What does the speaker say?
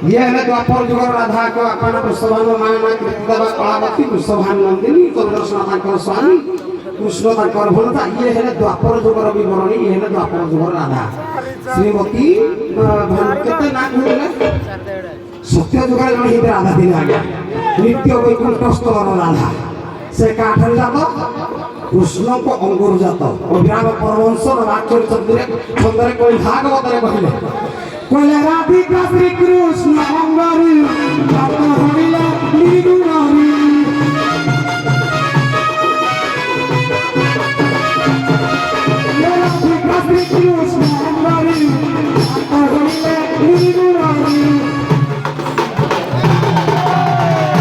Dia adalah lapor juga radha ko akana pustavan mana kita kalabatin pustavan nandini kodar sunatan ko swami Krishna तांकर भलता ये हेले द्वापर जुगर विवरणी ये हेले द्वापर जुगर राधा श्रीमती केते ना कहले सत्य जुगर जण हिते राधा दिन आज्ञा नित्य वैकुंठ स्तवन राधा से काठर जात कृष्ण को अंगुर जात अभिराम परमहंस नाट्य चंद्रे कोई भागवत रे कहले राधिका श्री कृष्ण अंगुर जात हरिला नीरु